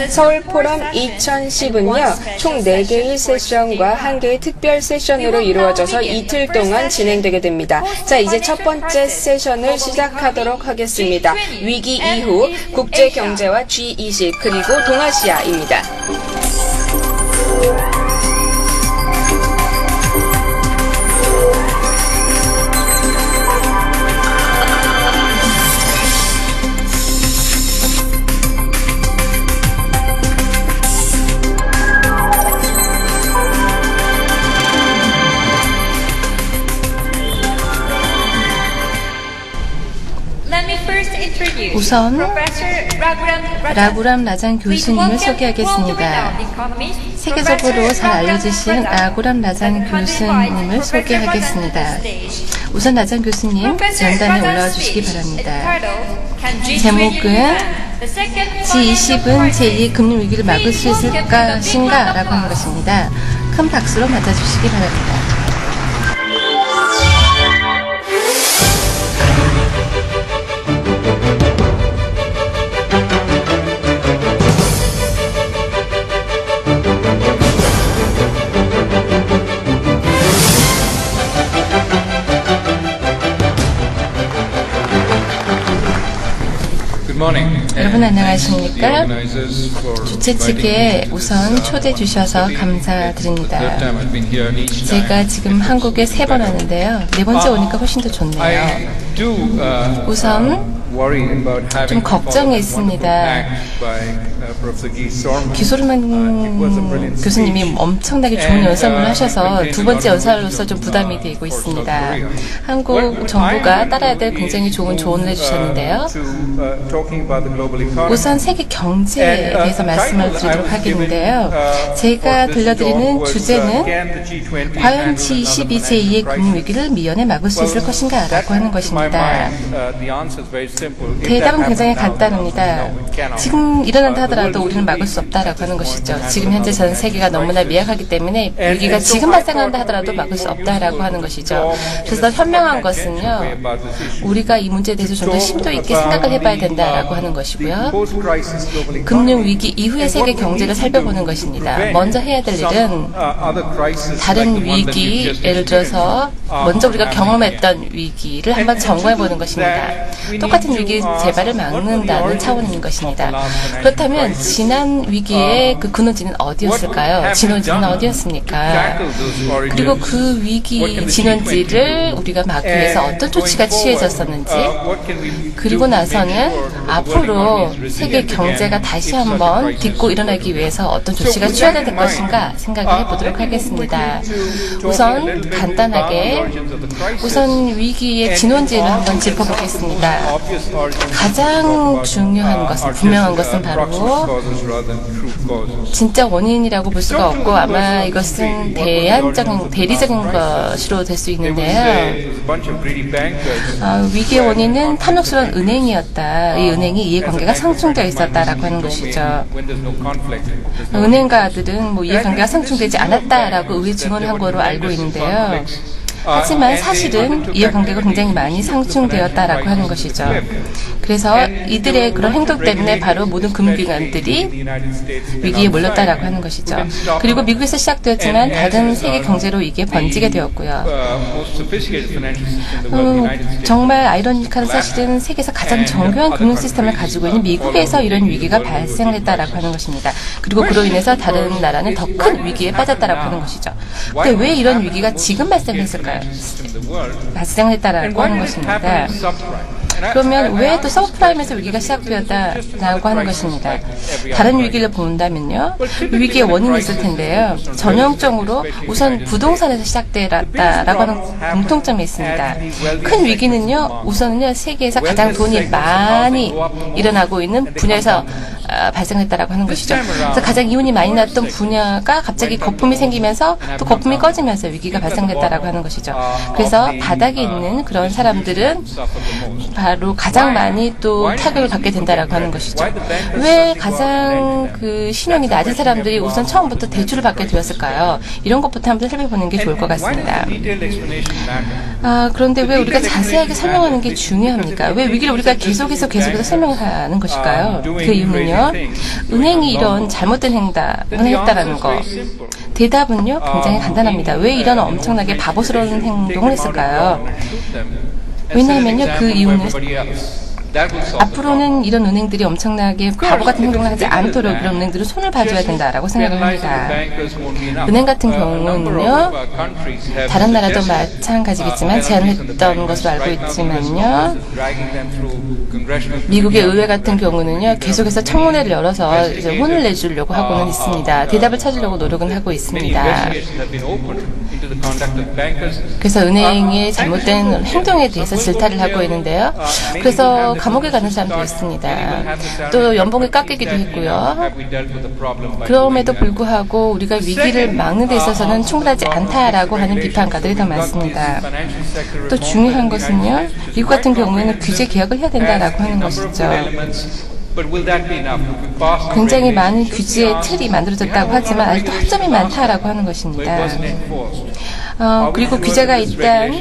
서울 포럼 2010은요, 총 4개의 세션과 1개의 특별 세션으로 이루어져서 이틀 동안 진행되게 됩니다. 자, 이제 첫 번째 세션을 시작하도록 하겠습니다. 위기 이후 국제 경제와 G20 그리고 동아시아입니다. 우선 라구람 라잔 교수님을 소개하겠습니다. 세계적으로 잘 알려지신 라구람 라잔 교수님을 소개하겠습니다. 우선 라잔 교수님 연단에 올라와 주시기 바랍니다. 제목은 G20은 제2의 금융위기를 막을 수 있을 것인가? 라고 하는 것입니다. 큰 박수로 맞아주시기 바랍니다. 여러분 안녕하십니까? 주최 측에 우선 초대해 주셔서 감사드립니다. 제가 지금 한국에 3번 왔는데요. 4번째 오니까 훨씬 더 좋네요. 우선 좀 걱정이 있습니다. 기소르만 교수님이 엄청나게 좋은 연설문을 하셔서 2번째 연설로서 좀 부담이 되고 있습니다. 한국 정부가 따라야 될 굉장히 좋은 조언을 해주셨는데요. 우선 세계 경제에 대해서 말씀을 드리도록 하겠는데요. 제가 들려드리는 주제는 과연 G20이 제2의 금융위기를 미연에 막을 수 있을 것인가? 라고 하는 것입니다. 대답은 굉장히 간단합니다. 지금 일어난다 하더라도 우리는 막을 수 없다라고 하는 것이죠. 지금 현재 전 세계가 너무나 미약하기 때문에 위기가 지금 발생한다 하더라도 막을 수 없다라고 하는 것이죠. 그래서 더 현명한 것은요, 우리가 이 문제에 대해서 좀 더 심도 있게 생각을 해봐야 된다라고 하는 것이고요. 금융위기 이후의 세계 경제를 살펴보는 것입니다. 먼저 해야 될 일은 다른 위기, 예를 들어서 먼저 우리가 경험했던 위기를 한번 점검해보는 것입니다. 똑같은 위기 재발을 막는다는 차원인 것입니다. 그렇다면 지난 위기의 그 근원지는 어디였을까요? 진원지는 어디였습니까? 그리고 그 위기 진원지를 우리가 막기 위해서 어떤 조치가 취해졌었는지, 그리고 나서는 앞으로 세계 경제가 다시 한번 딛고 일어나기 위해서 어떤 조치가 취해야 될 것인가 생각을 해보도록 하겠습니다. 우선 간단하게 우선 위기의 진원지를 한번 짚어보겠습니다. 가장 중요한 것은, 분명한 것은 바로 진짜 원인이라고 볼 수가 없고 아마 이것은 대리적인 것으로 될 수 있는데요. 위기의 원인은 탐욕스러운 은행이었다. 이 은행이 이해관계가 상충되어 있었다라고 하는 것이죠. 은행가들은 이해관계가 상충되지 않았다라고 의회 증언을 한 거로 알고 있는데요. 하지만 사실은 이해관계가 굉장히 많이 상충되었다라고 하는 것이죠. 그래서 이들의 그런 행동 때문에 바로 모든 금융기관들이 위기에 몰렸다라고 하는 것이죠. 그리고 미국에서 시작되었지만 다른 세계 경제로 이게 번지게 되었고요. 정말 아이러니한 사실은 세계에서 가장 정교한 금융 시스템을 가지고 있는 미국에서 이런 위기가 발생했다라고 하는 것입니다. 그리고 그로 인해서 다른 나라는 더 큰 위기에 빠졌다라고 하는 것이죠. 근데 왜 이런 위기가 지금 발생했을까요? 발생했다라고 하는 것입니다. 그러면 왜 또 서브프라임에서 위기가 시작되었다라고 하는 것입니다. 다른 위기를 본다면요, 위기의 원인이 있을 텐데요. 전형적으로 우선 부동산에서 시작되었다라고 하는 공통점이 있습니다. 큰 위기는요, 우선은요, 세계에서 가장 돈이 많이 일어나고 있는 분야에서 발생했다라고 하는 것이죠. 그래서 가장 이윤이 많이 났던 분야가 갑자기 거품이 생기면서 또 거품이 꺼지면서 위기가 발생했다라고 하는 것이죠. 그래서 바닥에 있는 그런 사람들은 바로 가장 많이 또 타격을 받게 된다라고 하는 것이죠. 왜 가장 그 신용이 낮은 사람들이 우선 처음부터 대출을 받게 되었을까요? 이런 것부터 한번 살펴보는 게 좋을 것 같습니다. 그런데 왜 우리가 자세하게 설명하는 게 중요합니까? 왜 위기를 우리가 계속해서 설명을 하는 것일까요? 그 이유는요, 은행이 이런 잘못된 행동을 했다라는 거. 대답은요, 굉장히 간단합니다. 왜 이런 엄청나게 바보스러운 행동을 했을까요? 왜냐하면요, 그 이유는 앞으로는 이런 은행들이 엄청나게 바보 같은 행동을 하지 않도록 이런 은행들은 손을 봐줘야 된다라고 생각을 합니다. 은행 같은 경우는요, 다른 나라도 마찬가지겠지만 제안을 했던 것으로 알고 있지만요, 미국의 의회 같은 경우는요, 계속해서 청문회를 열어서 이제 혼을 내주려고 하고는 있습니다. 대답을 찾으려고 노력은 하고 있습니다. 그래서 은행의 잘못된 행동에 대해서 질타를 하고 있는데요. 그래서 감옥에 가는 사람도 있습니다. 또 연봉이 깎이기도 했고요. 그럼에도 불구하고 우리가 위기를 막는 데 있어서는 충분하지 않다라고 하는 비판가들이 더 많습니다. 또 중요한 것은요, 미국 같은 경우에는 규제 개혁을 해야 된다라고 하는 것이죠. 굉장히 많은 규제의 틀이 만들어졌다고 하지만 아직도 허점이 많다라고 하는 것입니다. 그리고 규제가 일단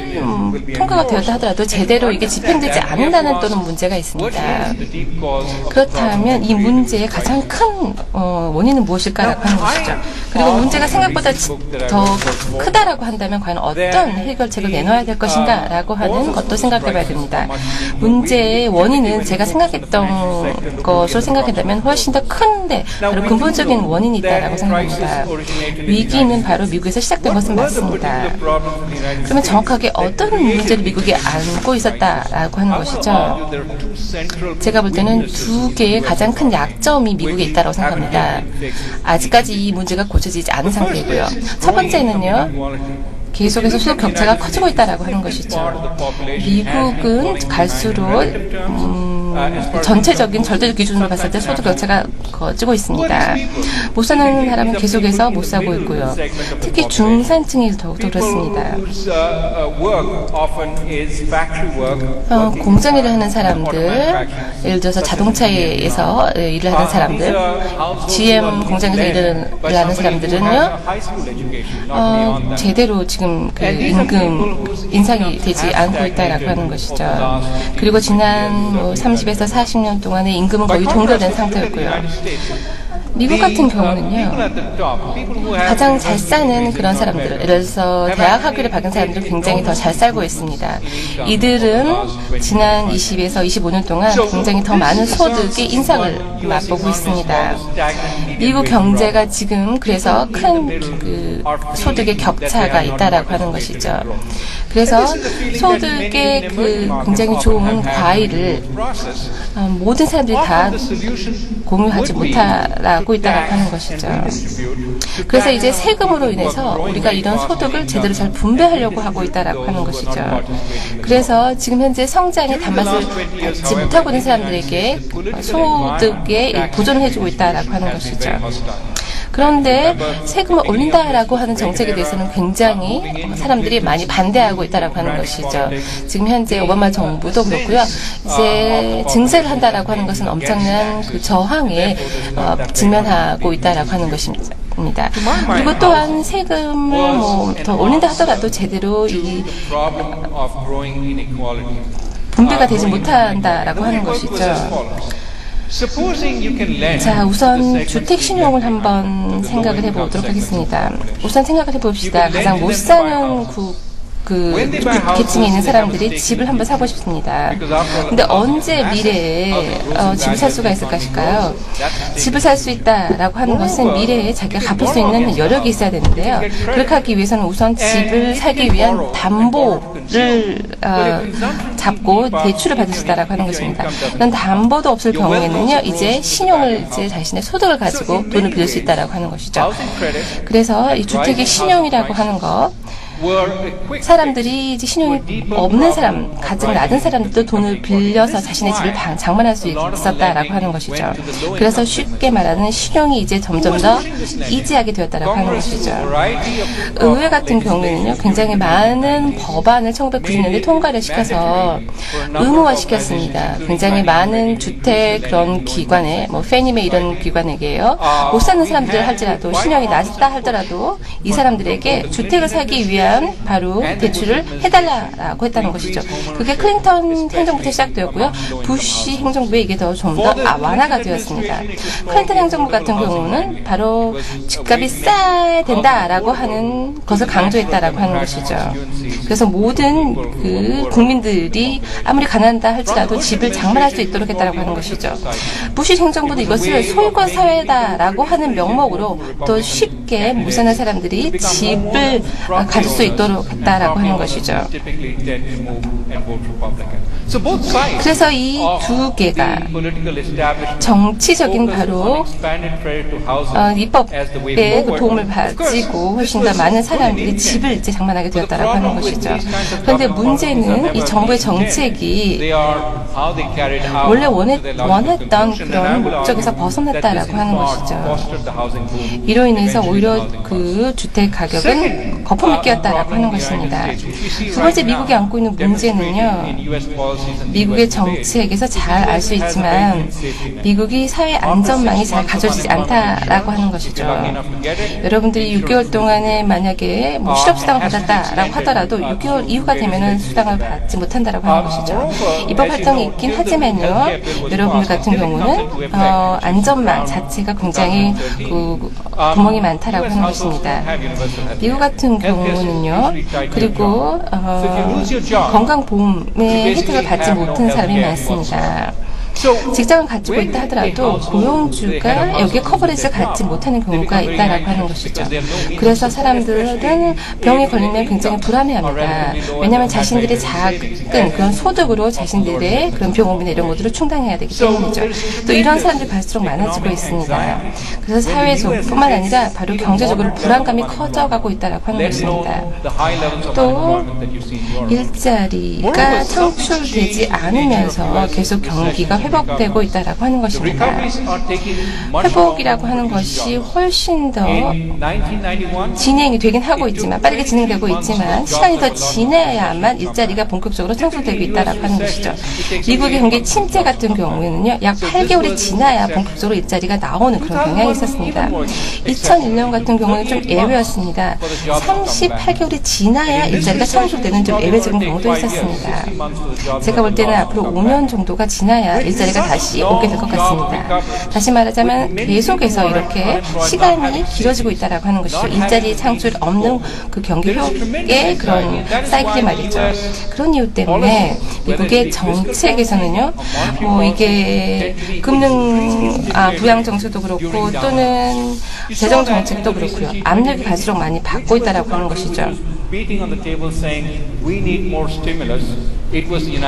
통과가 되었다 하더라도 제대로 이게 집행되지 않는다는 또는 문제가 있습니다. 그렇다면 이 문제의 가장 큰 원인은 무엇일까라고 하는 것이죠. 그리고 문제가 생각보다 더 크다라고 한다면 과연 어떤 해결책을 내놔야 될 것인가라고 하는 것도 생각해 봐야 됩니다. 문제의 원인은 제가 생각했던 것으로 생각한다면 훨씬 더 큰데 바로 근본적인 원인이 있다라고 생각합니다. 위기는 바로 미국에서 시작된 것은 맞습니다. 그러면 정확하게 어떤 문제를 미국이 안고 있었다라고 하는 것이죠. 제가 볼 때는 두 개의 가장 큰 약점이 미국에 있다고 생각합니다. 아직까지 이 문제가 고쳐지지 않은 상태이고요. 첫 번째는요, 계속해서 소득 격차가 커지고 있다라고 하는 것이죠. 미국은 갈수록 전체적인 절대적 기준으로 봤을 때 소득 격차가 커지고 있습니다. 못 사는 사람은 계속해서 못 사고 있고요. 특히 중산층이 더욱더 그렇습니다. 공장 일을 하는 사람들, 예를 들어서 자동차에서 일을 하는 사람들, GM 공장에서 일을 하는 사람들은요, 제대로 지금 그 임금 인상이 되지 않고 있다라고 하는 것이죠. 그리고 지난 30에서 40년 동안의 임금은 거의 동결된 상태였고요. 미국 같은 경우는요, 가장 잘 사는 그런 사람들, 예를 들어서 대학 학위를 받은 사람들은 굉장히 더 잘 살고 있습니다. 이들은 지난 20에서 25년 동안 굉장히 더 많은 소득의 인상을 맛보고 있습니다. 미국 경제가 지금 그래서 큰 그 소득의 격차가 있다라고 하는 것이죠. 그래서 소득의 그 굉장히 좋은 과일을 모든 사람들이 다 공유하지 못하고 있다고 하는 것이죠. 그래서 이제 세금으로 인해서 우리가 이런 소득을 제대로 잘 분배하려고 하고 있다고 하는 것이죠. 그래서 지금 현재 성장의 단맛을 받지 못하고 있는 사람들에게 소득에 보존을 해주고 있다고 하는 것이죠. 그런데 세금을 올린다라고 하는 정책에 대해서는 굉장히 사람들이 많이 반대하고 있다라고 하는 것이죠. 지금 현재 오바마 정부도 그렇고요. 이제 증세를 한다라고 하는 것은 엄청난 그 저항에 직면하고 있다라고 하는 것입니다. 그리고 또한 세금을 더 올린다 하더라도 제대로 이 분배가 되지 못한다라고 하는 것이죠. 자, 우선 주택 신용을 한번 생각을 해보도록 하겠습니다. 우선 생각을 해봅시다. 가장 못 사는 계층에 있는 사람들이 집을 한번 사고 싶습니다. 근데 언제 미래에 집을 살 수가 있을 것일까요? 집을 살 수 있다라고 하는 것은 미래에 자기가 갚을 수 있는 여력이 있어야 되는데요. 그렇게 하기 위해서는 우선 집을 살기 위한 담보를 잡고 대출을 받을 수 있다라고 하는 것입니다. 이런 담보도 없을 경우에는요, 이제 신용을 이제 자신의 소득을 가지고 돈을 빌릴 수 있다라고 하는 것이죠. 그래서 이 주택의 신용이라고 하는 것, 사람들이 이제 신용이 없는 사람, 가장 낮은 사람들도 돈을 빌려서 자신의 집을 장만할 수 있었다라고 하는 것이죠. 그래서 쉽게 말하는 신용이 이제 점점 더 이지하게 되었다라고 하는 것이죠. 의회 같은 경우에는요, 굉장히 많은 법안을 1990년대 통과를 시켜서 의무화시켰습니다. 굉장히 많은 주택 그런 기관에, 뭐 페니메 이런 기관에게요, 못 사는 사람들 할지라도 신용이 낮다 할더라도 이 사람들에게 주택을 사기 위한 바로 대출을 해달라라고 했다는 것이죠. 그게 클린턴 행정부터 시작되었고요. 부시 행정부에 이게 더 좀 더 완화가 되었습니다. 클린턴 행정부 같은 경우는 바로 집값이 싸야 된다라고 하는 것을 강조했다라고 하는 것이죠. 그래서 모든 그 국민들이 아무리 가난하다 할지라도 집을 장만할 수 있도록 했다라고 하는 것이죠. 부시 행정부도 이것을 소유권 사회다라고 하는 명목으로 또 쉽게 못 사는 사람들이 집을 가질 수 있도록 했다라고 하는 것이죠. 그래서 이 두 개가 정치적인 바로 입법에 그 도움을 가지고 훨씬 더 많은 사람들이 집을 이제 장만하게 되었다라고 하는 것이죠. 그런데 문제는 이 정부의 정책이 원래 원했던 그런 목적에서 벗어났다라고 하는 것이죠. 이로 인해서 오히려 그 주택 가격은 거품이 끼었다라고 하는 것입니다. 두 번째 미국이 안고 있는 문제는요, 미국의 정책에서 잘 알 수 있지만 미국이 사회 안전망이 잘 갖춰지지 않다라고 하는 것이죠. 여러분들이 6개월 동안에 만약에 뭐 실업수당을 받았다라고 하더라도 6개월 이후가 되면은 수당을 받지 못한다라고 하는 것이죠. 입법 활동이 있긴 하지만요, 여러분들 같은 경우는 안전망 자체가 굉장히 구멍이 많다라고 하는 것입니다. 미국 같은 경우는요, 그리고 건강보험의 혜택을 받지 못한 사람이 많습니다. 직장을 가지고 있다 하더라도 고용주가 여기에 커버리지를 갖지 못하는 경우가 있다라고 하는 것이죠. 그래서 사람들은 병에 걸리면 굉장히 불안해합니다. 왜냐하면 자신들의 작은 그런 소득으로 자신들의 그런 병원비나 이런 것들을 충당해야 되기 때문이죠. 또 이런 사람들이 갈수록 많아지고 있습니다. 그래서 사회적뿐만 아니라 바로 경제적으로 불안감이 커져가고 있다라고 하는 것입니다. 또 일자리가 창출되지 않으면서 계속 경기가 회복되고 있다라고 하는 것입니다. 회복이라고 하는 것이 훨씬 더 진행이 되긴 하고 있지만, 빠르게 진행되고 있지만 시간이 더 지나야만 일자리가 본격적으로 창출되고 있다라고 하는 것이죠. 미국의 경기 침체 같은 경우에는요, 약 8개월이 지나야 본격적으로 일자리가 나오는 그런 경향이 있었습니다. 2001년 같은 경우는 좀 예외였습니다. 38개월이 지나야 일자리가 창출되는 좀 예외적인 경우도 있었습니다. 제가 볼 때는 앞으로 5년 정도가 지나야 일자리가 다시 오게 될 것 같습니다. 다시 말하자면 계속해서 이렇게 시간이 길어지고 있다라고 하는 것이죠. 일자리 창출 없는 그 경기 회복의 그런 사이클이 말이죠. 그런 이유 때문에 미국의 정책에서는요, 뭐 이게 부양 정책도 그렇고 또는 재정 정책도 그렇고요, 압력이 갈수록 많이 받고 있다라고 하는 것이죠.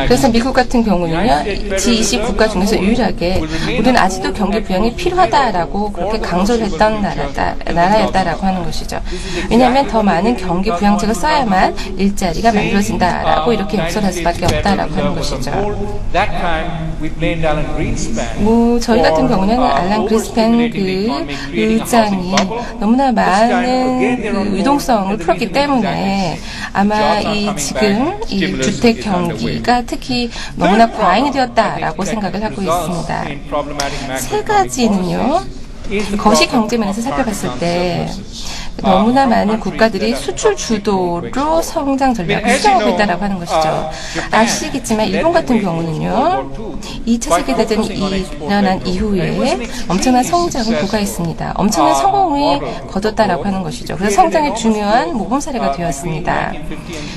그래서 미국 같은 경우는요, G20 국가 중에서 유일하게 우리는 아직도 경기 부양이 필요하다라고 그렇게 강조를 했던 나라였다라고 하는 것이죠. 왜냐하면 더 많은 경기 부양책을 써야만 일자리가 만들어진다라고 이렇게 역설할 수밖에 없다라고 하는 것이죠. 저희 같은 경우는 알란 그리스펜 그 의장이 너무나 많은 그 유동성을 풀었기 때문에 아마 지금 이 주택 경기가 특히 너무나 과잉이 되었다라고 생각을 하고 있습니다. 세 가지는요, 거시 경제면에서 살펴봤을 때 너무나 많은 국가들이 수출 주도로 성장 전략을 수정하고 있다라고 하는 것이죠. 아시겠지만 일본 같은 경우는요, 2차 세계대전이 일어난 이후에 엄청난 성장을 구가했습니다. 엄청난 성공을 거뒀다라고 하는 것이죠. 그래서 성장의 중요한 모범 사례가 되었습니다.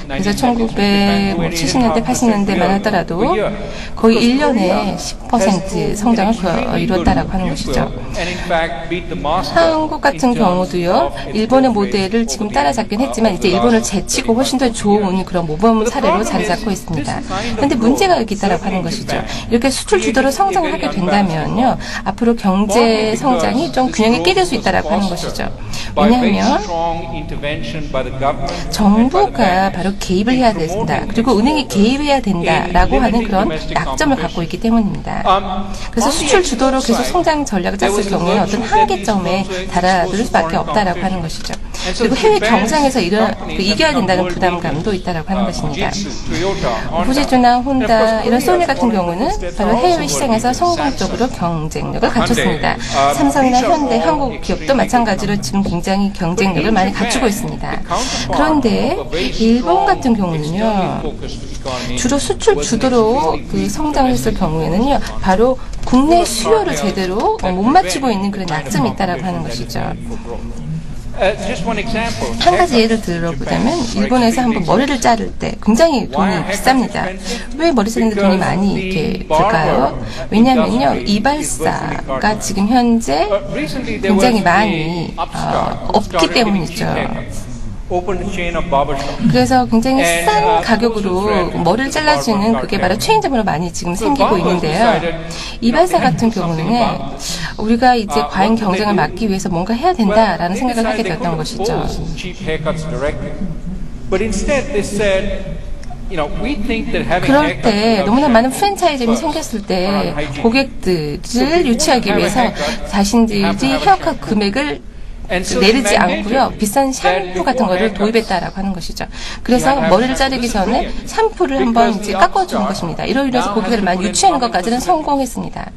그래서 1970년대, 80년대만 하더라도 거의 1년에 10% 성장을 이뤘다라고 하는 것이죠. 한국 같은 경우도요, 일본 일본의 모델을 지금 따라잡긴 했지만 이제 일본을 제치고 훨씬 더 좋은 그런 모범 사례로 자리 잡고 있습니다. 그런데 문제가 여기 있다라고 하는 것이죠. 이렇게 수출 주도로 성장을 하게 된다면요, 앞으로 경제 성장이 좀 균형이 깨질 수 있다라고 하는 것이죠. 왜냐하면 정부가 바로 개입을 해야 된다. 그리고 은행이 개입해야 된다라고 하는 그런 약점을 갖고 있기 때문입니다. 그래서 수출 주도로 계속 성장 전략을 짰을 경우에 어떤 한계점에 달아들 수밖에 없다라고 하는 것이죠. 그리고 해외 경쟁에서 이겨야 된다는 부담감도 있다라고 하는 것입니다. 후지주나 혼다, 이런 소니 같은 경우는 바로 해외 시장에서 성공적으로 경쟁력을 갖췄습니다. 삼성이나 현대, 한국 기업도 마찬가지로 지금 굉장히 경쟁력을 많이 갖추고 있습니다. 그런데 일본 같은 경우는요, 주로 수출 주도로 그 성장을 했을 경우에는요, 바로 국내 수요를 제대로 못 맞추고 있는 그런 약점이 있다라고 하는 것이죠. 한 가지 예를 들어보자면 일본에서 한번 머리를 자를 때 굉장히 돈이 비쌉니다. 왜 머리 자르는데 돈이 많이 이렇게 들까요? 왜냐하면요, 이발사가 지금 현재 굉장히 많이 없기 때문이죠. 그래서 굉장히 싼 가격으로 머리를 잘라주는 그게 바로 체인점으로 많이 지금 생기고 있는데요. 이발사 같은 경우는 우리가 이제 과잉 경쟁을 막기 위해서 뭔가 해야 된다라는 생각을 하게 되었던 것이죠. 그럴 때 너무나 많은 프랜차이즈점이 생겼을 때 고객들을 유치하기 위해서 자신들이 헤어컷 금액을 내리지 않고요, 비싼 샴푸 같은 거를 도입했다라고 하는 것이죠. 그래서 머리를 자르기 전에 샴푸를 한번 이제 깎아주는 것입니다. 이로 인해서 고객들을 많이 유치하는 것까지는 성공했습니다.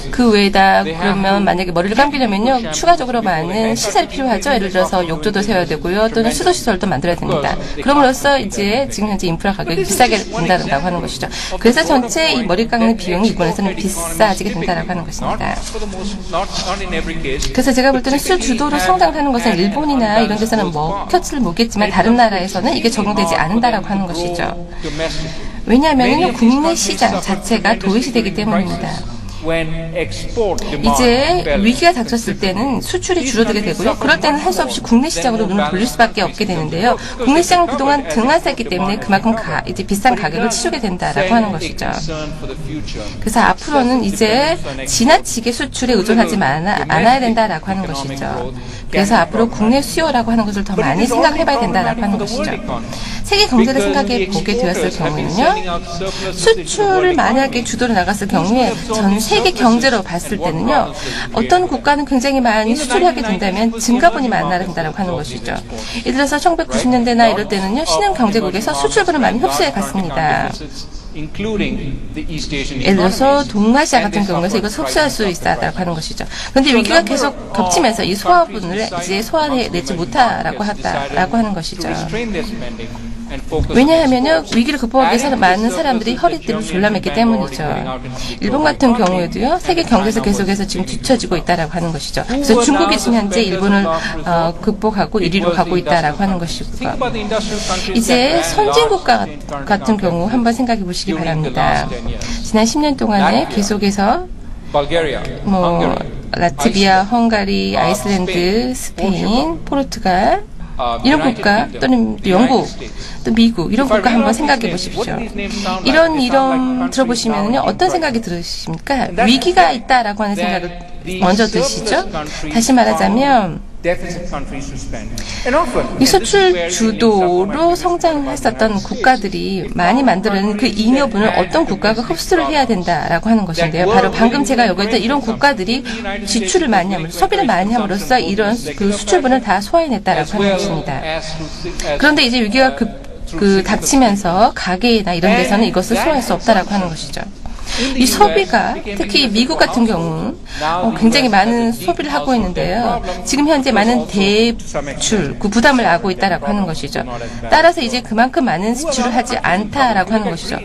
그 외에다 그러면 만약에 머리를 감기려면요, 추가적으로 많은 시설이 필요하죠. 예를 들어서 욕조도 세워야 되고요, 또는 수도 시설도 만들어야 됩니다. 그럼으로써 이제 지금 현재 인프라 가격이 비싸게 된다고 하는 것이죠. 그래서 전체 이 머리 깎는 비용이 일본에서는 비싸지게 된다라고 하는 것입니다. 그래서 제가 볼 때는 수출 주도로 성장하는 것은 일본이나 이런 데서는 먹혀질 모르겠지만 다른 나라에서는 이게 적용되지 않는다라고 하는 것이죠. 왜냐하면 국내 시장 자체가 도외시되기 때문입니다. 이제 위기가 닥쳤을 때는 수출이 줄어들게 되고요. 그럴 때는 할 수 없이 국내 시장으로 눈을 돌릴 수밖에 없게 되는데요. 국내 시장은 그동안 등하세했기 때문에 그만큼 이제 비싼 가격을 치르게 된다라고 하는 것이죠. 그래서 앞으로는 이제 지나치게 수출에 의존하지 않아야 된다라고 하는 것이죠. 그래서 앞으로 국내 수요라고 하는 것을 더 많이 생각해봐야 된다라고 하는 것이죠. 세계 경제를 생각해 보게 되었을 경우에는요, 수출을 만약에 주도로 나갔을 경우에 전 세계 경제로 봤을 때는요, 어떤 국가는 굉장히 많이 수출을 하게 된다면 증가분이 많아야 된다고 하는 것이죠. 예를 들어서 1990년대나 이럴 때는요, 신흥 경제국에서 수출분을 많이 흡수해 갔습니다. 예를 들어서 동아시아 같은 경우에서 이걸 흡수할 수 있다고 하는 것이죠. 그런데 위기가 계속 겹치면서 이 소화분을 이제 소화내지 못하라고 하는 것이죠. 왜냐하면요, 위기를 극복하기 위해서 많은 사람들이 허리띠를 졸라맸기 때문이죠. 일본 같은 경우에도요, 세계 경제에서 계속해서 지금 뒤처지고 있다라고 하는 것이죠. 그래서 중국이 지금 현재 일본을 극복하고 1위로 가고 있다라고 하는 것이고요. 이제 선진국가 같은 경우 한번 생각해 보시기 바랍니다. 지난 10년 동안에 계속해서 라트비아, 헝가리, 아이슬란드, 스페인, 포르투갈, 이런 국가, 또는 영국, 또 미국, 이런 국가 한번 생각해 보십시오. 이런 들어보시면요, 어떤 생각이 들으십니까? 위기가 있다라고 하는 생각을 먼저 드시죠? 다시 말하자면, 이 수출 주도로 성장했었던 국가들이 많이 만들어낸 그 잉여분을 어떤 국가가 흡수를 해야 된다라고 하는 것인데요. 바로 방금 제가 요구했던 이런 국가들이 지출을 많이 함으로써, 소비를 많이 함으로써 이런 그 수출분을 다 소화해냈다라고 하는 것입니다. 그런데 이제 위기가 닥치면서 가게나 이런 데서는 이것을 소화할 수 없다라고 하는 것이죠. 이 소비가 특히 미국 같은 경우 굉장히 많은 소비를 하고 있는데요. 지금 현재 많은 대출 부담을 안고 있다라고 하는 것이죠. 따라서 이제 그만큼 많은 지출을 하지 않다라고 하는 것이죠.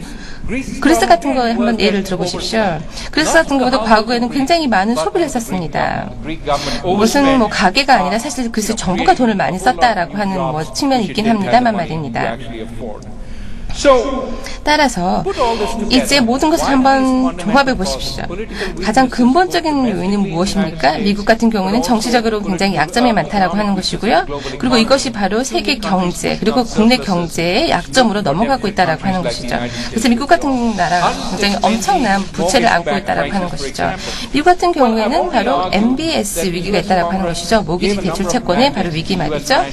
그리스 같은 거에 한번 예를 들어보십시오. 그리스 같은 경우도 과거에는 굉장히 많은 소비를 했었습니다. 무슨 가게가 아니라 사실 그리스 정부가 돈을 많이 썼다라고 하는 측면이 있긴 합니다만 말입니다. 따라서 이제 모든 것을 한번 종합해 보십시오. 가장 근본적인 요인은 무엇입니까? 미국 같은 경우는 정치적으로 굉장히 약점이 많다라고 하는 것이고요. 그리고 이것이 바로 세계 경제 그리고 국내 경제의 약점으로 넘어가고 있다라고 하는 것이죠. 그래서 미국 같은 나라가 굉장히 엄청난 부채를 안고 있다라고 하는 것이죠. 미국 같은 경우에는 바로 MBS 위기가 있다라고 하는 것이죠. 모기지 대출 채권의 바로 위기 말이죠.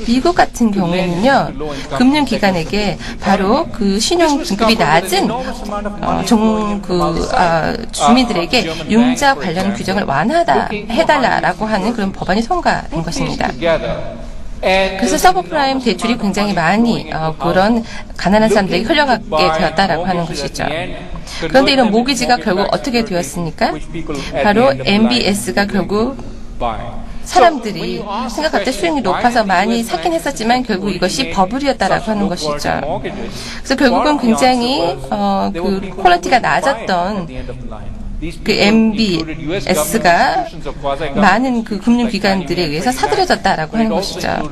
미국 같은 경우에는요, 금융기관에게 바로 그 신용 등급이 낮은 주민들에게 융자 관련 규정을 해달라라고 하는 그런 법안이 통과된 것입니다. 그래서 서브프라임 대출이 굉장히 많이 그런 가난한 사람들에게 흘러가게 되었다라고 하는 것이죠. 그런데 이런 모기지가 결국 어떻게 되었습니까? 바로 MBS가 결국 사람들이 생각할 때 수익이 높아서 많이 사긴 했었지만 결국 이것이 버블이었다라고 하는 것이죠. 그래서 결국은 굉장히 그 퀄리티가 낮았던 그 MBS가 많은 그 금융기관들에 의해서 사들여졌다라고 하는 것이죠.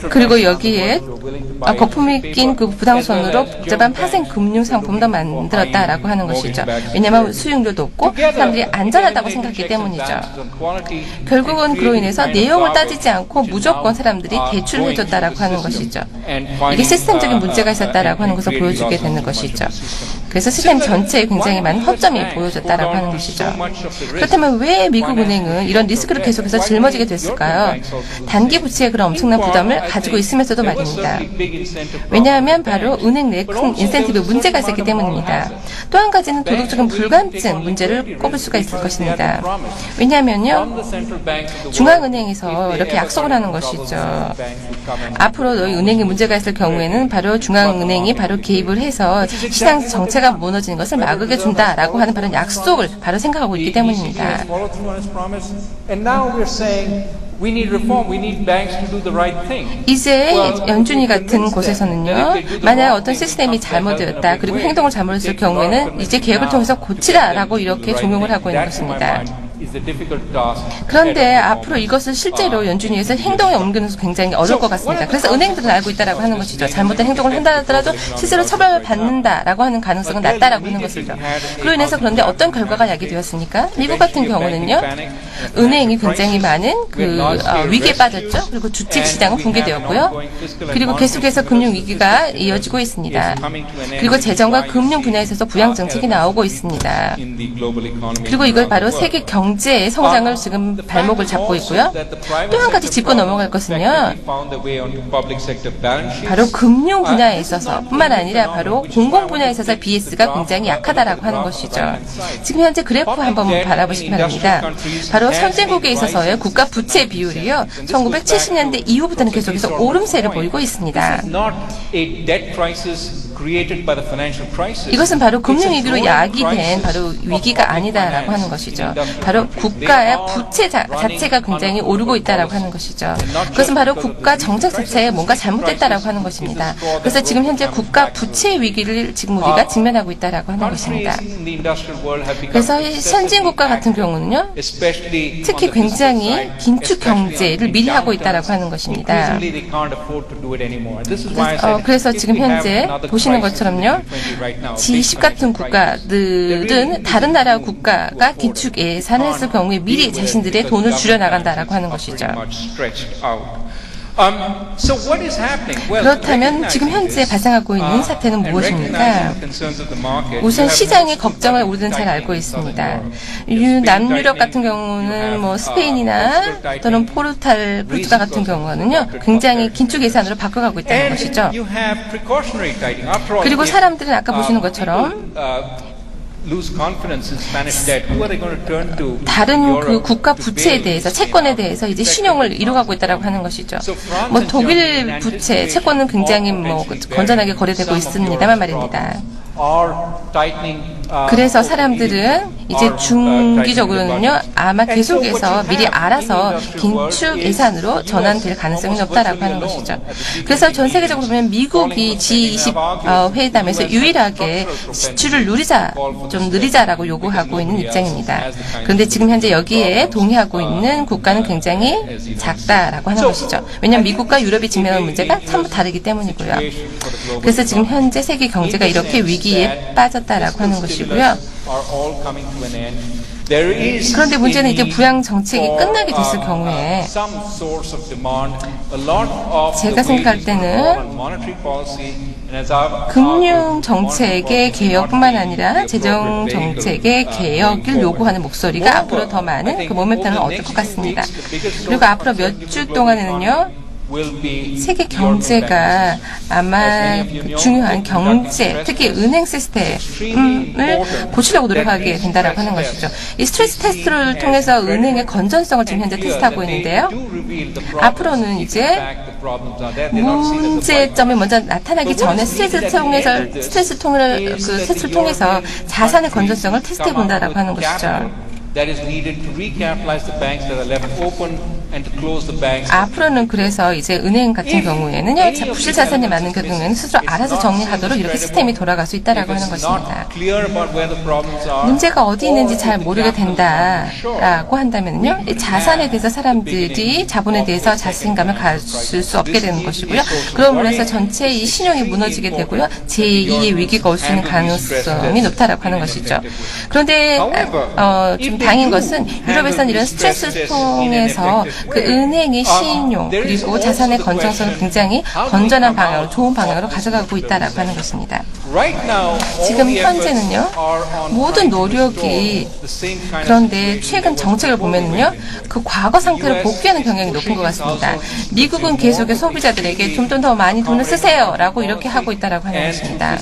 그리고 여기에 거품이 낀 그 부당손으로 복잡한 파생 금융 상품도 만들었다라고 하는 것이죠. 왜냐하면 수익률도 높고 사람들이 안전하다고 생각했기 때문이죠. 결국은 그로 인해서 내용을 따지지 않고 무조건 사람들이 대출을 해줬다라고 하는 것이죠. 이게 시스템적인 문제가 있었다라고 하는 것을 보여주게 되는 것이죠. 그래서 시스템 전체에 굉장히 많은 허점이 보여졌다라고 하는 것이죠. 그렇다면 왜 미국 은행은 이런 리스크를 계속해서 짊어지게 됐을까요? 단기 부채의 그런 엄청난 부담을 가지고 있으면서도 말입니다. 왜냐하면 바로 은행 내 큰 인센티브 문제가 있었기 때문입니다. 또 한 가지는 도덕적인 불감증 문제를 꼽을 수가 있을 것입니다. 왜냐하면요, 중앙은행에서 이렇게 약속을 하는 것이죠. 앞으로 너희 은행에 문제가 있을 경우에는 바로 중앙은행이 바로 개입을 해서 시장 정체가 무너지는 것을 막게 준다라고 하는 바로 약속을 바로 생각하고 있기 때문입니다. 이제 연준이 같은 곳에서는요, 만약 어떤 시스템이 잘못되었다, 그리고 행동을 잘못했을 경우에는 이제 계획을 통해서 고치라라고 이렇게 종용을 하고 있는 것입니다. 그런데 앞으로 이것을 실제로 연준위에서 행동에 옮기는 것은 굉장히 어려울 것 같습니다. 그래서 은행들은 알고 있다라고 하는 것이죠. 잘못된 행동을 한다 하더라도 실제로 처벌을 받는다라고 하는 가능성은 낮다라고 하는 것이죠. 그로 인해서 그런데 어떤 결과가 야기되었습니까? 미국 같은 경우는요, 은행이 굉장히 많은 위기에 빠졌죠. 그리고 주식 시장은 붕괴되었고요. 그리고 계속해서 금융 위기가 이어지고 있습니다. 그리고 재정과 금융 분야에 있어서 부양 정책이 나오고 있습니다. 그리고 이걸 바로 세계 경제의 성장을 지금 발목을 잡고 있고요. 또 한 가지 짚고 넘어갈 것은요, 바로 금융 분야에 있어서 뿐만 아니라 바로 공공 분야에 있어서 BS가 굉장히 약하다라고 하는 것이죠. 지금 현재 그래프 한번 바라보시기 바랍니다. 바로 선진국에 있어서의 국가 부채 비율이요, 1970년대 이후부터는 계속해서 오름세를 보이고 있습니다. 이것은 바로 금융위기로 야기된 바로 위기가 아니다라고 하는 것이죠. 바로 국가의 부채 자체가 굉장히 오르고 있다라고 하는 것이죠. 그것은 바로 국가 정책 자체에 뭔가 잘못됐다라고 하는 것입니다. 그래서 지금 현재 국가 부채 위기를 지금 우리가 직면하고 있다라고 하는 것입니다. 그래서 선진국가 같은 경우는요, 특히 굉장히 긴축 경제를 미리 하고 있다라고 하는 것입니다. 그래서 지금 현재 보시는 것처럼요, G20 같은 국가들은 다른 나라 국가가 긴축 예산을 했을 경우에 미리 자신들의 돈을 줄여나간다라고 하는 것이죠. 그렇다면 지금 현재 발생하고 있는 사태는 무엇입니까? 우선 시장의 걱정을 우리는 잘 알고 있습니다. 남유럽 같은 경우는 뭐 스페인이나 또는 포르투갈 같은 경우는요, 굉장히 긴축 예산으로 바꿔가고 있다는 것이죠. 그리고 사람들은 아까 보시는 것처럼 다른 그 국가 부채에 대해서, 채권에 대해서 이제 신용을 잃어가고 있다라고 하는 것이죠. 뭐 독일 부채, 채권은 굉장히 뭐 건전하게 거래되고 있습니다만 말입니다. 그래서 사람들은 이제 중기적으로는요, 아마 계속해서 미리 알아서 긴축 예산으로 전환될 가능성이 높다라고 하는 것이죠. 그래서 전 세계적으로 보면 미국이 G20 회담에서 유일하게 지출을 좀 느리자라고 요구하고 있는 입장입니다. 그런데 지금 현재 여기에 동의하고 있는 국가는 굉장히 작다라고 하는 것이죠. 왜냐하면 미국과 유럽이 직면한 문제가 전부 다르기 때문이고요. 그래서 지금 현재 세계 경제가 이렇게 위기에 빠졌다라고 하는 것이고요. 그런데 문제는 이제 부양 정책이 끝나게 됐을 경우에 제가 생각할 때는 금융 정책의 개혁뿐만 아니라 재정 정책의 개혁을 요구하는 목소리가 앞으로 더 많은 그 모멘텀을 얻을 것 같습니다. 그리고 앞으로 몇 주 동안에는요, 세계 경제가 아마 중요한 경제, 특히 은행 시스템을 고치려고 노력하게 된다라고 하는 것이죠. 이 스트레스 테스트를 통해서 은행의 건전성을 지금 현재 테스트하고 있는데요. 앞으로는 이제 문제점이 먼저 나타나기 전에 스트레스를 통해서 자산의 건전성을 테스트해 본다라고 하는 것이죠. 앞으로는 그래서 이제 은행 같은 경우에는요, 부실 자산이 많은 경우에는 스스로 알아서 정리하도록 이렇게 시스템이 돌아갈 수 있다라고 하는 것입니다. 문제가 어디 있는지 잘 모르게 된다라고 한다면요, 자산에 대해서 사람들이 자본에 대해서 자신감을 가질 수 없게 되는 것이고요. 그럼으로 해서 전체 이 신용이 무너지게 되고요, 제2의 위기가 올 수 있는 가능성이 높다라고 하는 것이죠. 그런데 좀 다행인 것은 유럽에서는 이런 스트레스를 통해서 그 은행의 신용 그리고 자산의 건전성을 굉장히 건전한 방향으로, 좋은 방향으로 가져가고 있다라고 하는 것입니다. 지금 현재는요, 모든 노력이, 그런데 최근 정책을 보면은요, 그 과거 상태로 복귀하는 경향이 높은 것 같습니다. 미국은 계속해 소비자들에게 좀 더 많이 돈을 쓰세요라고 이렇게 하고 있다라고 하는 것입니다.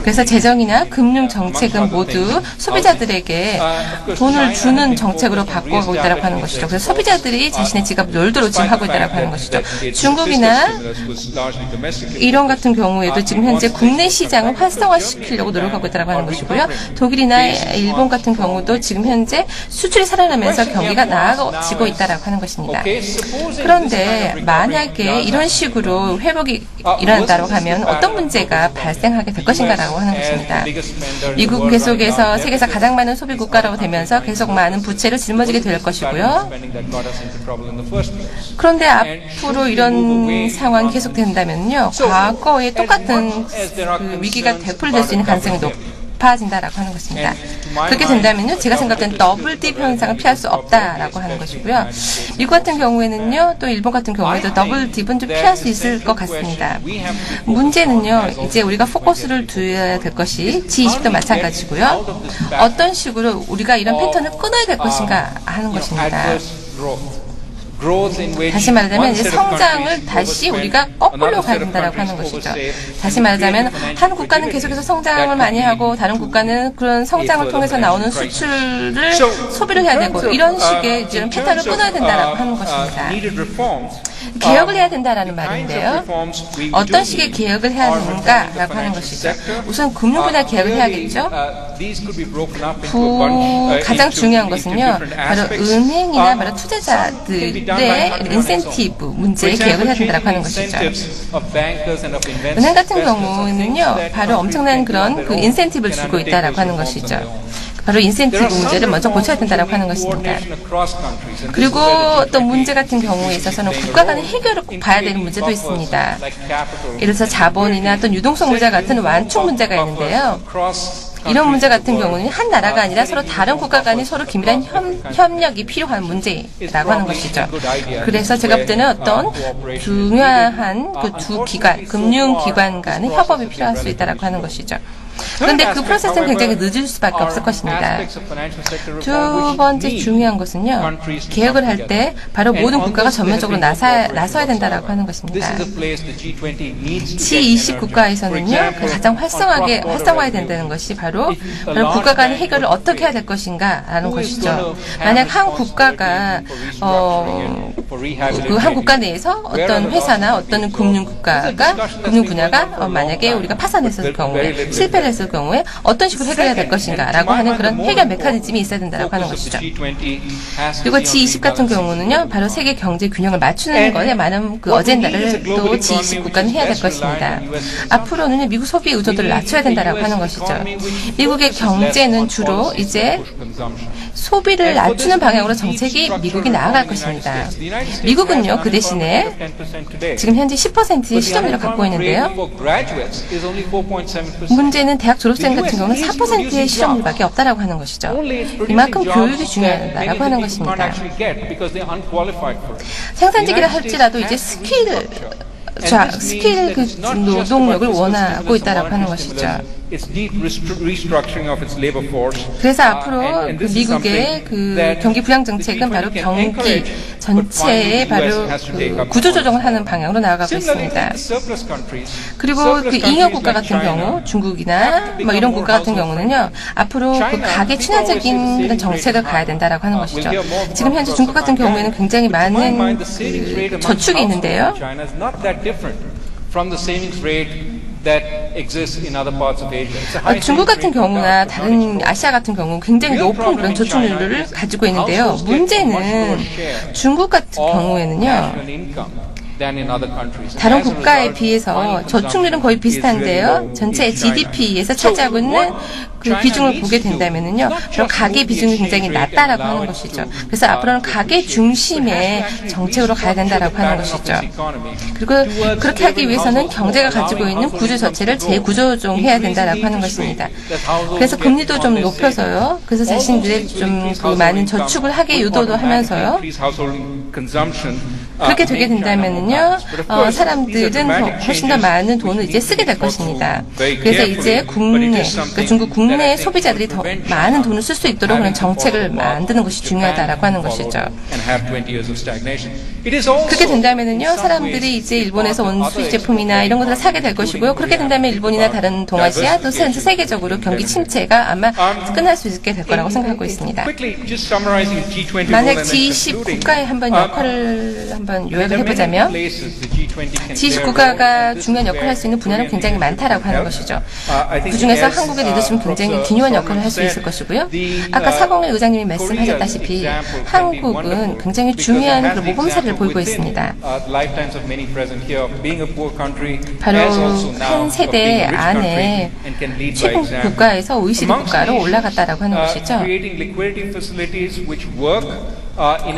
그래서 재정이나 금융 정책은 모두 소비자들에게 돈을 주는 정책으로 바꿔가고 있다라고 하는 것이죠. 그래서 소비자들이 자신의 지갑을 열도록 지금 하고 있다라고 하는 것이죠. 중국이나 이런 같은 경우에도 지금 현재 국내 시장을 활성화시키려고 노력하고 있다라고 하는 것이고요. 독일이나 일본 같은 경우도 지금 현재 수출이 살아나면서 경기가 나아지고 있다라고 하는 것입니다. 그런데 만약에 이런 식으로 회복이 일어난다고 하면 어떤 문제가 발생하게 될 것인가라고 하는 것입니다. 미국 계속해서 세계에서 가장 많은 소비 국가라고 되면서 계속 많은 부채를 짊어지게 될 것이고요. 그런데 앞으로 이런 상황이 계속된다면요, 과거에 똑같은 그 위기가 되풀이될 수 있는 가능성이 높아진다라고 하는 것입니다. 그렇게 된다면요, 제가 생각할 땐 더블 딥 현상을 피할 수 없다라고 하는 것이고요. 미국 같은 경우에는요, 또 일본 같은 경우에도 더블 딥은 좀 피할 수 있을 것 같습니다. 문제는요, 이제 우리가 포커스를 둬야 될 것이 G20도 마찬가지고요. 어떤 식으로 우리가 이런 패턴을 끊어야 될 것인가 하는 것입니다. 다시 말하자면 이제 성장을 다시 우리가 거꾸로 가야 된다라고 하는 것이죠. 다시 말하자면 한 국가는 계속해서 성장을 많이 하고 다른 국가는 그런 성장을 통해서 나오는 수출을 소비를 해야 되고, 이런 식의 이제 패턴을 끊어야 된다라고 하는 것입니다. 개혁을 해야 된다라는 말인데요. 어떤 식의 개혁을 해야 되는가라고 하는 것이죠. 우선 금융 분야 개혁을 해야겠죠. 가장 중요한 것은요, 바로 은행이나 바로 투자자들의 인센티브 문제에 개혁을 해야 된다고 하는 것이죠. 은행 같은 경우는요, 바로 엄청난 그런 그 인센티브를 주고 있다라고 하는 것이죠. 바로 인센티브 문제를 먼저 고쳐야 된다고 하는 것입니다. 그리고 또 문제 같은 경우에 있어서는 국가 간의 해결을 꼭 봐야 되는 문제도 있습니다. 예를 들어서 자본이나 또 유동성 문제 같은 완충 문제가 있는데요. 이런 문제 같은 경우는 한 나라가 아니라 서로 다른 국가 간이 서로 긴밀한 협력이 필요한 문제라고 하는 것이죠. 그래서 제가 볼 때는 어떤 중요한 그 두 기관, 금융기관 간의 협업이 필요할 수 있다고 하는 것이죠. 그런데 그 프로세스는 굉장히 늦을 수밖에 없을 것입니다. 두 번째 중요한 것은요, 개혁을 할 때 바로 모든 국가가 전면적으로 나서야 된다라고 하는 것입니다. G20 국가에서는요, 가장 활성화해야 된다는 것이 바로 국가 간의 해결을 어떻게 해야 될 것인가라는 것이죠. 만약 한 국가가 그 한 국가 내에서 어떤 회사나 어떤 금융 분야가 만약에 우리가 파산했을 경우에 실패를 했을 경우에 어떤 식으로 해결해야 될 것인가라고 하는 그런 해결 메커니즘이 있어야 된다고 하는 것이죠. 그리고 G20 같은 경우는요, 바로 세계 경제 균형을 맞추는 것에 많은 그 어젠다를 또 G20 국가는 해야 될 것입니다. 앞으로는 미국 소비 의존도를 낮춰야 된다라고 하는 것이죠. 미국의 경제는 주로 이제 소비를 낮추는 방향으로 정책이 미국이 나아갈 것입니다. 미국은요, 그 대신에 지금 현재 10%의 실업률을 갖고 있는데요. 문제는 대학 졸업생 같은 경우는 4%의 실업률밖에 없다라고 하는 것이죠. 이만큼 교육이 중요하다라고 하는 것입니다. 생산직이라 할지라도 이제 스킬 그 노동력을 원하고 있다라고 하는 것이죠. 그래서 앞으로 그 미국의 그 경기 부양 정책은 바로 경기 전체의 바로 그 구조 조정을 하는 방향으로 나아가고 있습니다. 그리고 그 잉여 국가 같은 경우 중국이나 뭐 이런 국가 같은 경우는요, 앞으로 그 가계 친화적인 그런 정책을 가야 된다라고 하는 것이죠. 지금 현재 중국 같은 경우에는 굉장히 많은 그 저축이 있는데요. 중국 같은 경우나 다른 아시아 같은 경우는 굉장히 높은 그런 저축률을 가지고 있는데요. 문제는 중국 같은 경우에는요, 다른 국가에 비해서 저축률은 거의 비슷한데요. 전체 GDP에서 차지하고 있는 그 비중을 보게 된다면은요, 그럼 가계 비중이 굉장히 낮다라고 하는 것이죠. 그래서 앞으로는 가계 중심의 정책으로 가야 된다라고 하는 것이죠. 그리고 그렇게 하기 위해서는 경제가 가지고 있는 구조 자체를 재구조조정해야 된다라고 하는 것입니다. 그래서 금리도 좀 높여서요. 그래서 자신들의 좀 그 많은 저축을 하게 유도도 하면서요. 그렇게 되게 된다면은요, 사람들은 훨씬 더 많은 돈을 이제 쓰게 될 것입니다. 그래서 이제 그러니까 중국 국내 소비자들이 더 많은 돈을 쓸 수 있도록 그런 정책을 만드는 것이 중요하다라고 하는 것이죠. 그렇게 된다면은요, 사람들이 이제 일본에서 온 수입 제품이나 이런 것들을 사게 될 것이고요. 그렇게 된다면 일본이나 다른 동아시아 또 세계적으로 경기 침체가 아마 끝날 수 있게 될 거라고 생각하고 있습니다. 만약 G20 국가의 한번 역할을 한번 요약을 해보자면 G20 국가가 중요한 역할을 할 수 있는 분야는 굉장히 많다라고 하는 것이죠. 그중에서 한국의 리더십은 굉장히 기묘한 역할을 할 수 있을 것이고요. 아까 사공일 의장님이 말씀하셨다시피 한국은 굉장히 중요한 그런 모범 사례를 보이고 있습니다. 바로 한 세대 안에 최고 국가에서 OECD 국가로 올라갔다라고 하는 것이죠.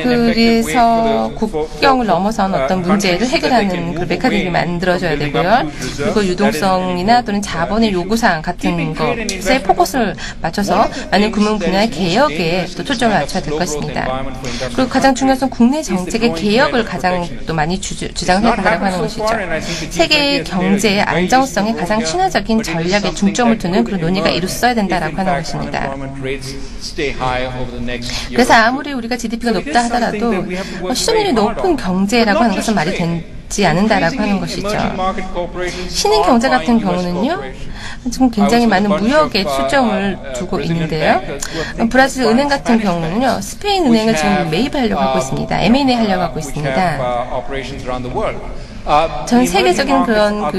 그래서 국경을 넘어선 어떤 문제를 해결하는 그 메커니즘이 만들어져야 되고요. 그리고 유동성이나 또는 자본의 요구사항 같은 것에 포커스를 맞춰서 많은 금융 분야의 개혁에 또 초점을 맞춰야 될 것입니다. 그리고 가장 중요한 건 국내 정책의 개혁을 가장 또 많이 주장해야 된다고 하는 것이죠. 세계 경제의 안정성에 가장 친화적인 전략에 중점을 두는 그런 논의가 이루어져야 된다고 하는 것입니다. 그래서 아무리 우리가 GDP가 높다 하더라도 실업률이 높은 경제라고 하는 것은 말이 되지 않는다라고 하는 것이죠. 신흥 경제 같은 경우는요, 지금 굉장히 많은 무역에 초점을 두고 있는데요. 브라질 은행 같은 경우는요, 스페인 은행을 지금 매입하려고 하고 있습니다. M&A 하려고 하고 있습니다. 전 세계적인 그런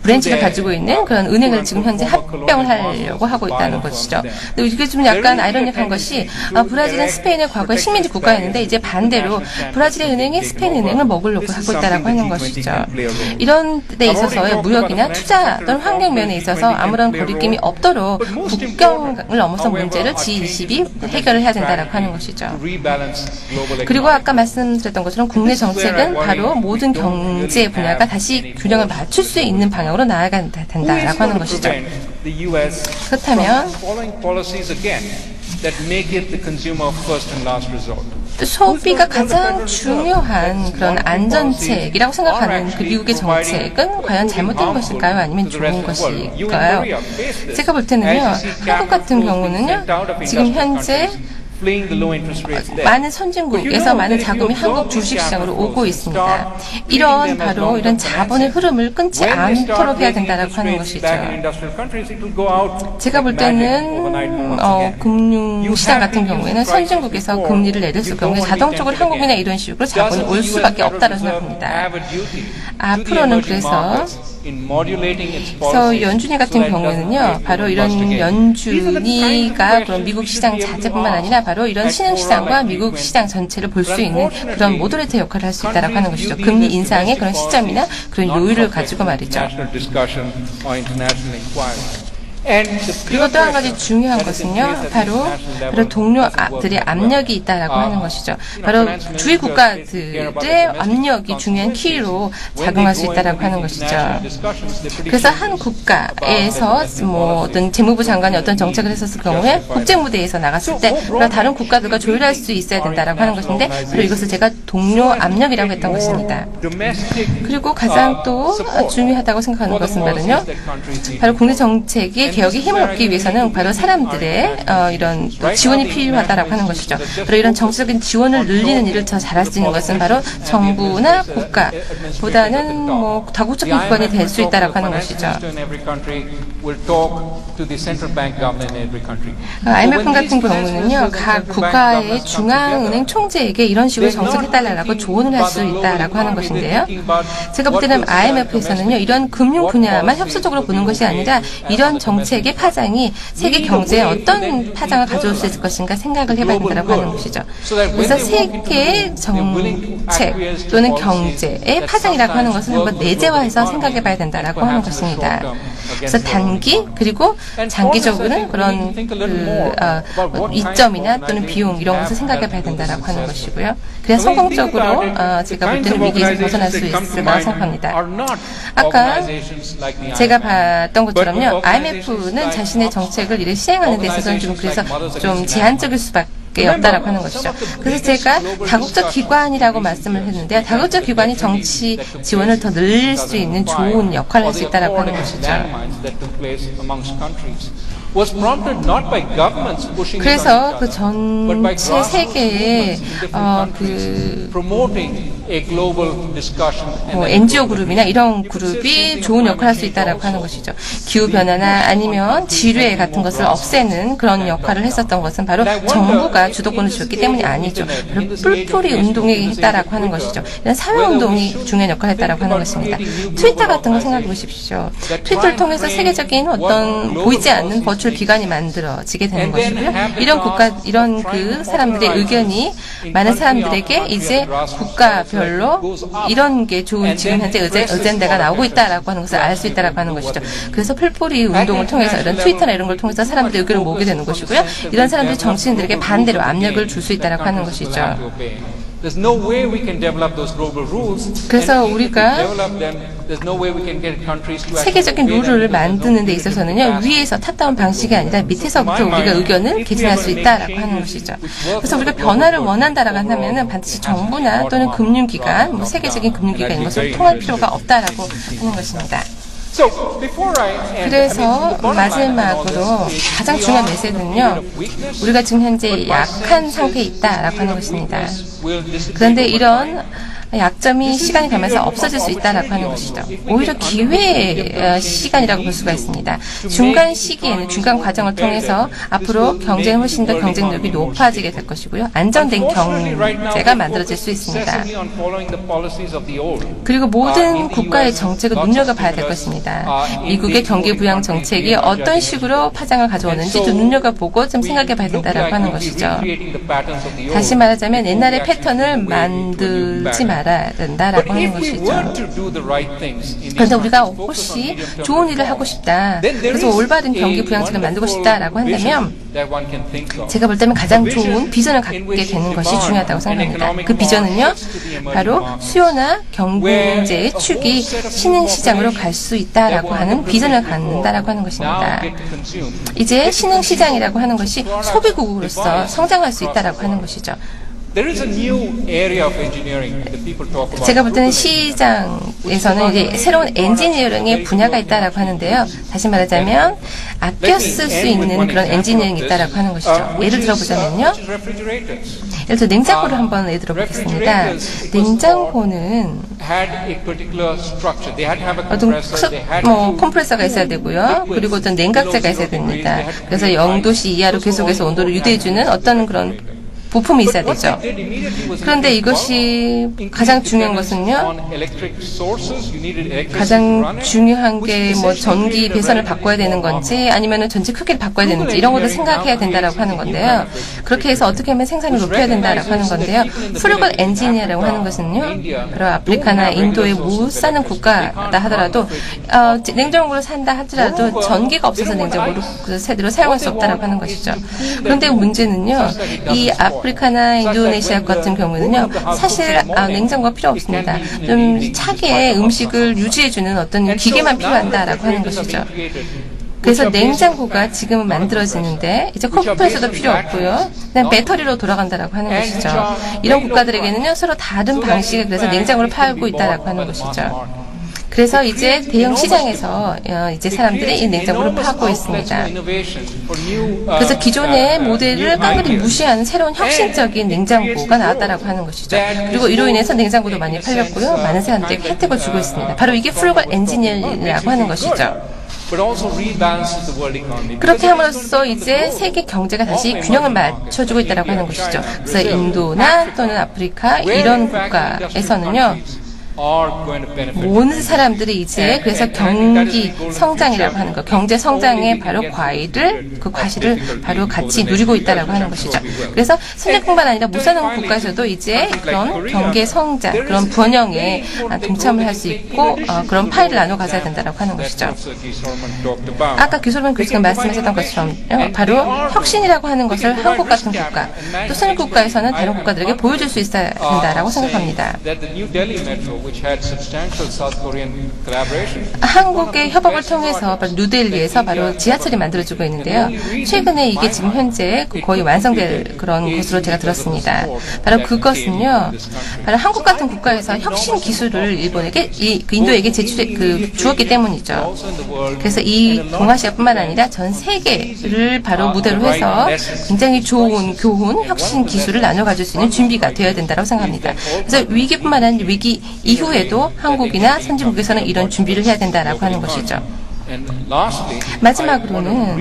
브랜치를 가지고 있는 그런 은행을 지금 현재 합병을 하려고 하고 있다는 것이죠. 근데 이게 좀 약간 아이러니한 것이 브라질은 스페인의 과거에 식민지 국가였는데 이제 반대로 브라질의 은행이 스페인 은행을 먹으려고 하고 있다라고 하는 것이죠. 이런 데 있어서의 무역이나 투자 또는 환경 면에 있어서 아무런 거리낌이 없도록 국경을 넘어선 문제를 G20이 해결을 해야 된다라고 하는 것이죠. 그리고 아까 말씀드렸던 것처럼 국내 정책은 바로 모든 경제 분야가 다시 균형을 맞출 수 있는 방향으로 나아가야 된다라고 하는 것이죠. 그렇다면 소비가 가장 중요한 그런 안전책이라고 생각하는 그 미국의 정책은 과연 잘못된 것일까요? 아니면 좋은 것일까요? 제가 볼 때는요, 한국 같은 경우는요, 지금 현재 많은 선진국에서 많은 자금이 한국 주식시장으로 오고 있습니다. 이런 자본의 흐름을 끊지 않도록 해야 된다고 하는 것이죠. 제가 볼 때는 금융시장 같은 경우에는 선진국에서 금리를 내렸을 경우에 자동적으로 한국이나 이런 식으로 자본이 올 수밖에 없다고 생각합니다. 앞으로는 그래서 그래서 연준이 같은 경우에는요, 바로 이런 연준이가 그런 미국 시장 자체뿐만 아니라 바로 이런 신흥시장과 미국 시장 전체를 볼 수 있는 그런 모더레이터 역할을 할 수 있다고 하는 것이죠. 금리 인상의 그런 시점이나 그런 요율을 가지고 말이죠. 그리고 또 한 가지 중요한 것은요, 바로 동료들의 압력이 있다라고 하는 것이죠. 바로 주위 국가들의 압력이 중요한 키로 작용할 수 있다라고 하는 것이죠. 그래서 한 국가에서 어떤 재무부 장관이 어떤 정책을 했었을 경우에 국제 무대에서 나갔을 때 다른 국가들과 조율할 수 있어야 된다라고 하는 것인데, 바로 이것을 제가 동료 압력이라고 했던 것입니다. 그리고 가장 또 중요하다고 생각하는 것은 바로 국내 정책이 개혁에 힘을 얻기 위해서는 바로 사람들의 이런 지원이 필요하다라고 하는 것이죠. 바로 이런 정치적인 지원을 늘리는 일을 더 잘할 수 있는 것은 바로 정부나 국가보다는 다국적 기관이 될 수 있다라고 하는 것이죠. IMF 같은 경우는요, 각 국가의 중앙은행 총재에게 이런 식으로 정책해달라고 조언을 할 수 있다라고 하는 것인데요. 제가 볼 때는 IMF에서는요, 이런 금융 분야만 협소적으로 보는 것이 아니라 이런 정책의 파장이 세계 경제에 어떤 파장을 가져올 수 있을 것인가 생각을 해봐야 된다고 하는 것이죠. 그래서 세계 정책 또는 경제의 파장이라고 하는 것을 한번 내재화해서 생각해봐야 된다고 하는 것입니다. 그래서 단기 그리고 장기적으로는 그런 이점이나 또는 비용 이런 것을 생각해봐야 된다고 하는 것이고요. 그래야 성공적으로 제가 볼 때는 위기에서 벗어날 수 있을 거라고 생각합니다. 아까 제가 봤던 것처럼요, IMF는 자신의 정책을 이를 시행하는 데 있어서는 좀 제한적일 수밖에 없다라고 하는 것이죠. 그래서 제가 다국적 기관이라고 말씀을 했는데요, 다국적 기관이 정치 지원을 더 늘릴 수 있는 좋은 역할을 할 수 있다라고 하는 것이죠. 그래서 그 전체 세계의 NGO 그룹이나 이런 그룹이 좋은 역할을 할 수 있다라고 하는 것이죠. 기후 변화나 아니면 지뢰 같은 것을 없애는 그런 역할을 했었던 것은 바로 정부가 주도권을 줬기 때문이 아니죠. 바로 뿔뿔이 운동이 했다라고 하는 것이죠. 이런 사회 운동이 중요한 역할을 했다라고 하는 것입니다. 트위터 같은 거 생각해 보십시오. 트위터를 통해서 세계적인 어떤 보이지 않는 버추얼 기관이 만들어지게 되는 것이고요. 이런 그 사람들의 의견이 많은 사람들에게 이제 국가별로 이런 게 좋은 지금 현재 어젠다가 나오고 있다라고 하는 것을 알 수 있다라고 하는 것이죠. 그래서 풀뿌리 운동을 통해서 이런 트위터나 이런 걸 통해서 사람들의 의견을 모으게 되는 것이고요. 이런 사람들이 정치인들에게 반대로 압력을 줄 수 있다라고 하는 것이죠. 그래서 우리가 세계적인 룰을 만드는 데 있어서는요, 위에서 탑다운 방식이 아니라 밑에서부터 우리가 의견을 개진할 수 있다라고 하는 것이죠. 그래서 우리가 변화를 원한다라고 한다면은 반드시 정부나 또는 금융기관, 세계적인 금융기관 이것을 통할 필요가 없다라고 하는 것입니다. 그래서 마지막으로 가장 중요한 메시지는요, 우리가 지금 현재 약한 상태에 있다라고 하는 것입니다. 그런데 이런 약점이 시간이 가면서 없어질 수 있다라고 하는 것이죠. 오히려 기회의 시간이라고 볼 수가 있습니다. 중간 시기에는 중간 과정을 통해서 앞으로 경제는 훨씬 더 경쟁력이 높아지게 될 것이고요. 안정된 경제가 만들어질 수 있습니다. 그리고 모든 국가의 정책을 눈여겨봐야 될 것입니다. 미국의 경기 부양 정책이 어떤 식으로 파장을 가져오는지 좀 눈여겨보고 좀 생각해봐야 된다라고 하는 것이죠. 다시 말하자면 옛날의 패턴을 만들지 말아야 된다라고 하는 것이죠. 그런데 우리가 혹시 좋은 일을 하고 싶다, 그래서 올바른 경기 부양책을 만들고 싶다라고 한다면 제가 볼 때는 가장 좋은 비전을 갖게 되는 것이 중요하다고 생각합니다. 그 비전은요, 바로 수요나 경제의 축이 신흥시장으로 갈 수 있다라고 하는 비전을 갖는다라고 하는 것입니다. 이제 신흥시장이라고 하는 것이 소비국으로서 성장할 수 있다라고 하는 것이죠. 제가 볼 때는 시장에서는 이제 새로운 엔지니어링의 분야가 있다라고 하는데요. 다시 말하자면 아껴 쓸 수 있는 그런 엔지니어링이 있다라고 하는 것이죠. 예를 들어보자면요. 예를 들어 냉장고를 한번 예를 들어보겠습니다. 냉장고는 어떤 컴프레서가 있어야 되고요. 그리고 어떤 냉각제가 있어야 됩니다. 그래서 0도씨 이하로 계속해서 온도를 유지해주는 어떤 그런 부품이 있어야 되죠. 그런데 이것이 가장 중요한 것은요. 가장 중요한 게 뭐 전기 배선을 바꿔야 되는 건지 아니면은 전체 크기를 바꿔야 되는지 이런 것도 생각해야 된다라고 하는 건데요. 그렇게 해서 어떻게 하면 생산을 높여야 된다라고 하는 건데요. frugal engineer라고 하는 것은요. 바로 아프리카나 인도에 못 사는 국가다 하더라도 냉장고를 산다 하더라도 전기가 없어서 냉장고를 세대로 사용할 수 없다라고 하는 것이죠. 그런데 문제는요. 이 아프리카나 인도네시아 같은 경우는요. 사실 냉장고가 필요 없습니다. 좀 차게 음식을 유지해주는 어떤 기계만 필요한다라고 하는 것이죠. 그래서 냉장고가 지금은 만들어지는데 이제 컴퓨터에서도 필요 없고요. 그냥 배터리로 돌아간다라고 하는 것이죠. 이런 국가들에게는요. 서로 다른 방식의 그래서 냉장고를 팔고 있다라고 하는 것이죠. 그래서 이제 대형 시장에서 이제 사람들이 이 냉장고를 파고 있습니다. 그래서 기존의 모델을 깡그리 무시하는 새로운 혁신적인 냉장고가 나왔다라고 하는 것이죠. 그리고 이로 인해서 냉장고도 많이 팔렸고요. 많은 사람들에게 혜택을 주고 있습니다. 바로 이게 frugal engineer이라고 하는 것이죠. 그렇게 함으로써 이제 세계 경제가 다시 균형을 맞춰주고 있다라고 하는 것이죠. 그래서 인도나 또는 아프리카 이런 국가에서는요. 모든 사람들이 이제 그래서 경기 성장이라고 하는 것, 경제 성장의 바로 그 과실을 바로 같이 누리고 있다라고 하는 것이죠. 그래서 선진국만 아니라 무산업 국가에서도 이제 그런 경제 성장, 그런 번영에 동참을 할 수 있고 그런 파일을 나눠 가져야 된다라고 하는 것이죠. 아까 기술만 교수가 말씀하셨던 것처럼 바로 혁신이라고 하는 것을 한국 같은 국가, 또 선진 국가에서는 다른 국가들에게 보여줄 수 있어야 된다라고 생각합니다. 한국의 협업을 통해서 뉴델리에서 바로 지하철이 만들어지고 있는데요. 최근에 이게 지금 현재 거의 완성될 그런 것으로 제가 들었습니다. 바로 그것은요. 바로 한국 같은 국가에서 혁신 기술을 일본에게 인도에게 주었기 때문이죠. 그래서 이 동아시아뿐만 아니라 전 세계를 바로 무대로 해서 굉장히 좋은 교훈, 혁신 기술을 나눠 가질 수 있는 준비가 되어야 된다고 생각합니다. 그래서 위기뿐만 아니라 위기 이후에도 한국이나 선진국에서는 이런 준비를 해야 된다라고 하는 것이죠. 마지막으로는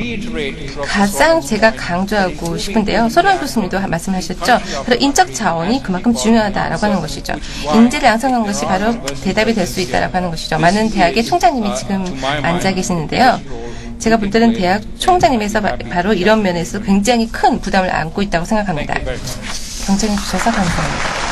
가장 제가 강조하고 싶은데요. 소론 교수님도 말씀하셨죠. 바로 인적 자원이 그만큼 중요하다라고 하는 것이죠. 인재를 양성한 것이 바로 대답이 될 수 있다라고 하는 것이죠. 많은 대학의 총장님이 지금 앉아 계시는데요. 제가 볼 때는 대학 총장님에서 바로 이런 면에서 굉장히 큰 부담을 안고 있다고 생각합니다. 경청해 주셔서 감사합니다.